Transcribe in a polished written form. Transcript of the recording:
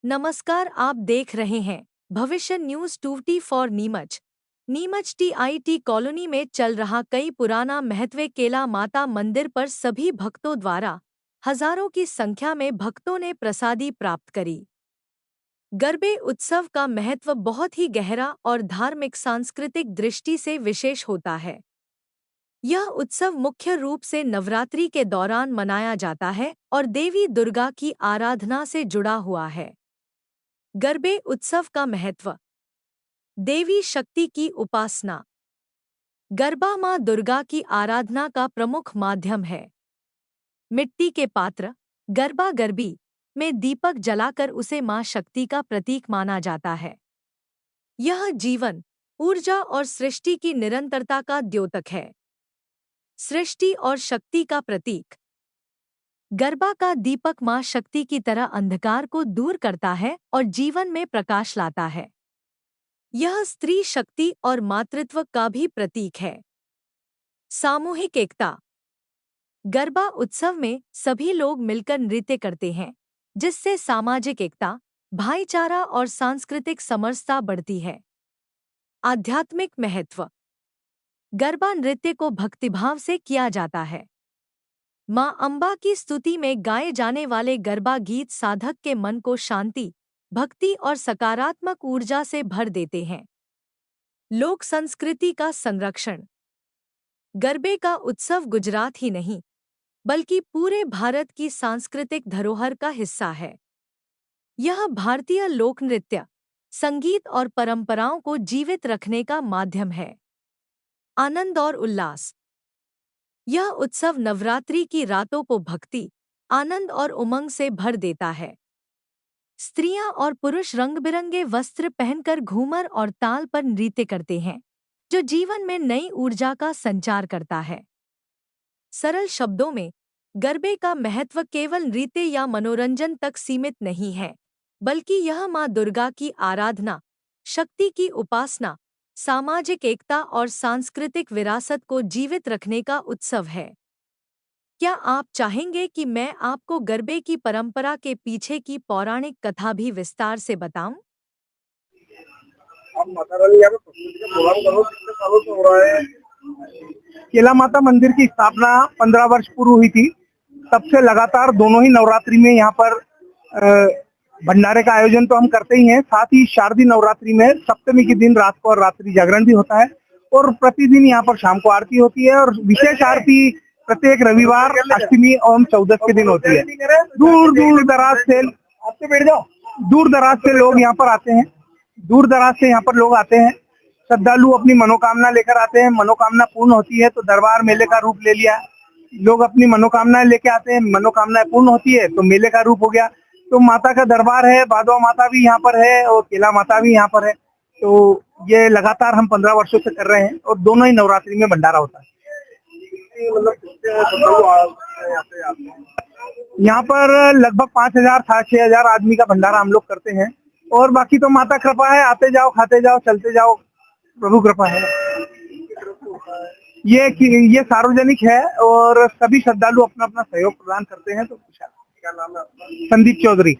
नमस्कार, आप देख रहे हैं भविष्य news 24 Neemuch. Neemuch TIT colony में चल रहा कई पुराना महत्व केला माता मंदिर पर सभी भक्तों द्वारा हजारों की संख्या में भक्तों ने प्रसादी प्राप्त करी। गरबे उत्सव का महत्व बहुत ही गहरा और धार्मिक सांस्कृतिक दृष्टि से विशेष होता है। यह उत्सव मुख्य रूप से नवरात्रि के दौरान मनाया जाता है और देवी दुर्गा की आराधना से जुड़ा हुआ है। गरबे उत्सव का महत्व। देवी शक्ति की उपासना। गरबा मां दुर्गा की आराधना का प्रमुख माध्यम है। मिट्टी के पात्र गरबा गरबी में दीपक जलाकर उसे मां शक्ति का प्रतीक माना जाता है। यह जीवन, ऊर्जा और सृष्टि की निरंतरता का द्योतक है। सृष्टि और शक्ति का प्रतीक। गरबा का दीपक मां शक्ति की तरह अंधकार को दूर करता है और जीवन में प्रकाश लाता है। यह स्त्री शक्ति और मातृत्व का भी प्रतीक है। सामूहिक एकता। गरबा उत्सव में सभी लोग मिलकर नृत्य करते हैं, जिससे सामाजिक एकता, भाईचारा और सांस्कृतिक समरसता बढ़ती है। आध्यात्मिक महत्व। गरबा नृत्य को भक्तिभाव से किया जाता है। मां अंबा की स्तुति में गाए जाने वाले गरबा गीत साधक के मन को शांति, भक्ति और सकारात्मक ऊर्जा से भर देते हैं। लोक संस्कृति का संरक्षण। गरबे का उत्सव गुजरात ही नहीं, बल्कि पूरे भारत की सांस्कृतिक धरोहर का हिस्सा है। यह भारतीय लोक नृत्य, संगीत और परंपराओं को जीवित रखने का माध्यम है। आनंद और उल्लास। यह उत्सव नवरात्रि की रातों को भक्ति, आनंद और उमंग से भर देता है। स्त्रियां और पुरुष रंग-बिरंगे वस्त्र पहनकर घूमर और ताल पर नृत्य करते हैं, जो जीवन में नई ऊर्जा का संचार करता है। सरल शब्दों में, गरबे का महत्व केवल नृत्य या मनोरंजन तक सीमित नहीं है, बल्कि यह मां दुर्गा की आराधना, शक्ति की उपासना, सामाजिक एकता और सांस्कृतिक विरासत को जीवित रखने का उत्सव है। क्या आप चाहेंगे कि मैं आपको गरबे की परंपरा के पीछे की पौराणिक कथा भी विस्तार से बताऊं? आप माता रानी यहाँ पे प्रस्तुति का प्रोग्राम करो, कितने सालों से हो रहा है? केला माता मंदिर की स्थापना 15 वर्ष पूर्व हुई थी। तब से लगातार दोनों ही नवरात्रि में यहाँ पर भंडारे का आयोजन तो हम करते ही हैं, साथ ही शारदीय नवरात्रि में सप्तमी के दिन रात को और रात्रि जागरण भी होता है और प्रतिदिन यहाँ पर शाम को आरती होती है और विशेष आरती प्रत्येक रविवार, अष्टमी एवं चौदस के दिन होती है। दूर दराज से लोग यहाँ पर आते हैं। दूर दराज से यहाँ पर लोग आते हैं। श्रद्धालु अपनी मनोकामना लेकर आते हैं। मनोकामना पूर्ण होती है तो दरबार मेले का रूप ले लिया। लोग अपनी मनोकामनाएं लेके आते हैं, मनोकामनाएं पूर्ण होती है तो मेले का रूप हो गया। तो माता का दरबार है, भादवा माता भी यहाँ पर है और केला माता भी यहाँ पर है। तो ये लगातार हम 15 वर्षों से कर रहे हैं और दोनों ही नवरात्रि में भंडारा होता है। यहाँ पर लगभग 5,000 6,000 आदमी का भंडारा हम लोग करते हैं और बाकी तो माता कृपा है, आते जाओ, खाते जाओ, चलते जाओ, प्रभु कृपा है। ये सार्वजनिक है और सभी श्रद्धालु अपना अपना सहयोग प्रदान करते हैं। तो क्या नाम है आपका? संदीप चौधरी।